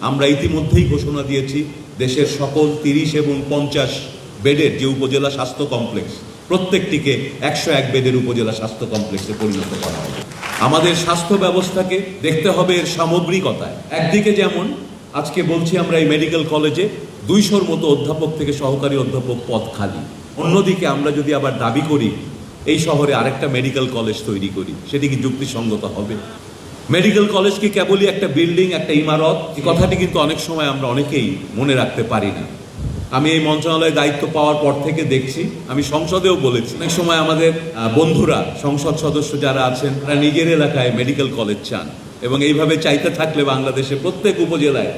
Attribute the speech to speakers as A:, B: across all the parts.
A: আমরা ইতিমধ্যেই ঘোষণা দিয়েছি দেশের সকল 30 এবং 50 বেডের যে উপজেলা স্বাস্থ্য কমপ্লেক্স প্রত্যেকটিকে 101 বেডের উপজেলা স্বাস্থ্য কমপ্লেক্সে পরিণত করা হবে। আমাদের স্বাস্থ্য ব্যবস্থাকে দেখতে হবে এর সামগ্রিকতায়। একদিকে যেমন আজকে বলছি আমরা এই মেডিকেল কলেজে 200-র মতো অধ্যাপক থেকে সহকারী অধ্যাপক পদ খালি, অন্যদিকে আমরা যদি আবার দাবি করি এই শহরে আরেকটা মেডিকেল কলেজ তৈরি করি, সেটি কি যুক্তিসঙ্গত হবে? মেডিকেল কলেজ কি কেবলই একটা বিল্ডিং, একটা ইমারত? এই কথাটি কিন্তু অনেক সময় আমরা অনেকেই মনে রাখতে পারি না। আমি এই মন্ত্রণালয়ে দায়িত্ব পাওয়ার পর থেকে দেখছি, আমি সংসদেও বলেছি, অনেক সময় আমাদের বন্ধুরা সংসদ সদস্য যারা আছেন তারা নিজের এলাকায় মেডিকেল কলেজ চান, এবং এইভাবে চাইতে থাকলে বাংলাদেশে প্রত্যেক উপজেলায়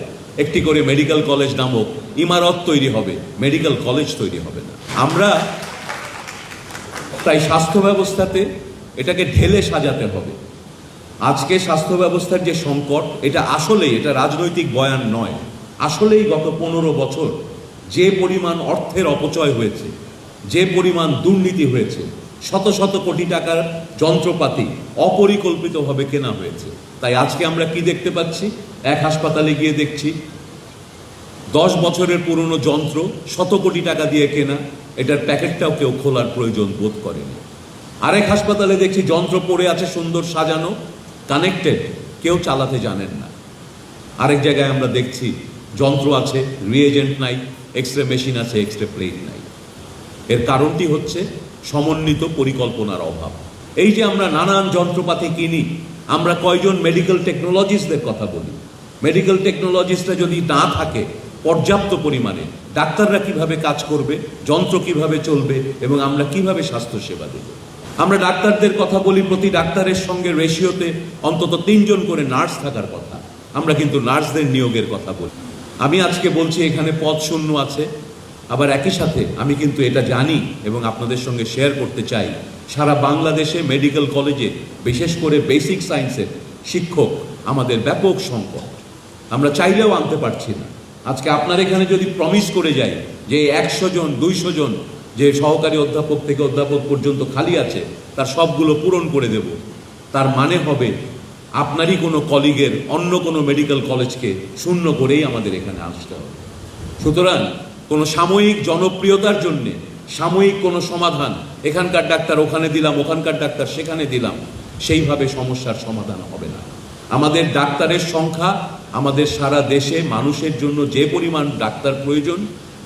A: একটি করে মেডিকেল কলেজ নামক ইমারত তৈরি হবে, মেডিকেল কলেজ তৈরি হবে না। আমরা তাই স্বাস্থ্য ব্যবস্থাতে এটাকে ঢেলে সাজাতে হবে। আজকে স্বাস্থ্য ব্যবস্থার যে সংকট, এটা আসলেই এটা রাজনৈতিক বয়ান নয়, আসলেই গত 15 বছর যে পরিমাণ অর্থের অপচয় হয়েছে, যে পরিমাণ দুর্নীতি হয়েছে, শত শত কোটি টাকার যন্ত্রপাতি অপরিকল্পিতভাবে কেনা হয়েছে। তাই আজকে আমরা কি দেখতে পাচ্ছি? এক হাসপাতালে গিয়ে দেখছি 10 বছরের পুরনো যন্ত্র, শত কোটি টাকা দিয়ে কেনা, এটার প্যাকেটটাও কেউ খোলার প্রয়োজন বোধ করেনি। আরেক হাসপাতালে দেখছি যন্ত্র পড়ে আছে সুন্দর সাজানো, কানেক্টেড, কেউ চালাতে জানেন না। আরেক জায়গায় আমরা দেখছি যন্ত্র আছে, রিএজেন্ট নাই, এক্সরে মেশিন আছে, এক্সরে প্লেন নাই। এর কারণটি হচ্ছে সমন্বিত পরিকল্পনার অভাব। এই যে আমরা নানান যন্ত্রপাতি কিনি, আমরা কয়জন মেডিকেল টেকনোলজিস্টদের কথা বলি? মেডিকেল টেকনোলজিস্টরা যদি না থাকে পর্যাপ্ত পরিমাণে, ডাক্তাররা কিভাবে কাজ করবে, যন্ত্র কিভাবে চলবে, এবং আমরা কিভাবে স্বাস্থ্যসেবা দেব? আমরা ডাক্তারদের কথা বলি, প্রতি ডাক্তারের সঙ্গে রেশিওতে অন্তত 3 জন করে নার্স থাকার কথা, আমরা কিন্তু নার্সদের নিয়োগের কথা বলি। আমি আজকে বলছি এখানে পদ শূন্য আছে, আবার একই সাথে আমি কিন্তু এটা জানি এবং আপনাদের সঙ্গে শেয়ার করতে চাই, সারা বাংলাদেশে মেডিকেল কলেজে বিশেষ করে বেসিক সায়েন্সের শিক্ষক আমাদের ব্যাপক সংকট, আমরা চাইলেও আনতে পারছি না। আজকে আপনার এখানে যদি প্রমিস করে যাই যে 100 জন 200 জন যে সহকারী অধ্যাপক থেকে অধ্যাপক পর্যন্ত খালি আছে তার সবগুলো পূরণ করে দেব, তার মানে হবে আপনারই কোনো কলিগের অন্য কোনো মেডিকেল কলেজকে শূন্য করেই আমাদের এখানে আসতে হবে। সুতরাং কোনো সাময়িক জনপ্রিয়তার জন্যে সাময়িক কোনো সমাধান, এখানকার ডাক্তার ওখানে দিলাম, ওখানকার ডাক্তার সেখানে দিলাম, সেইভাবে সমস্যার সমাধান হবে না। আমাদের ডাক্তারের সংখ্যা, আমাদের সারা দেশে মানুষের জন্য যে পরিমাণ ডাক্তার প্রয়োজন,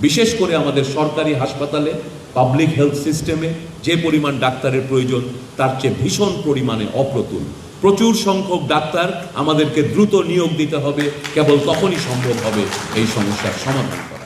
A: বিশেষ করে আমাদের সরকারি হাসপাতালে পাবলিক হেলথ সিস্টেমে যে পরিমাণ ডাক্তারের প্রয়োজন তার চেয়ে ভীষণ পরিমাণে অপ্রতুল। প্রচুর সংখ্যক ডাক্তার আমাদেরকে দ্রুত নিয়োগ দিতে হবে, কেবল তখনই সম্ভব হবে এই সমস্যার সমাধান করা।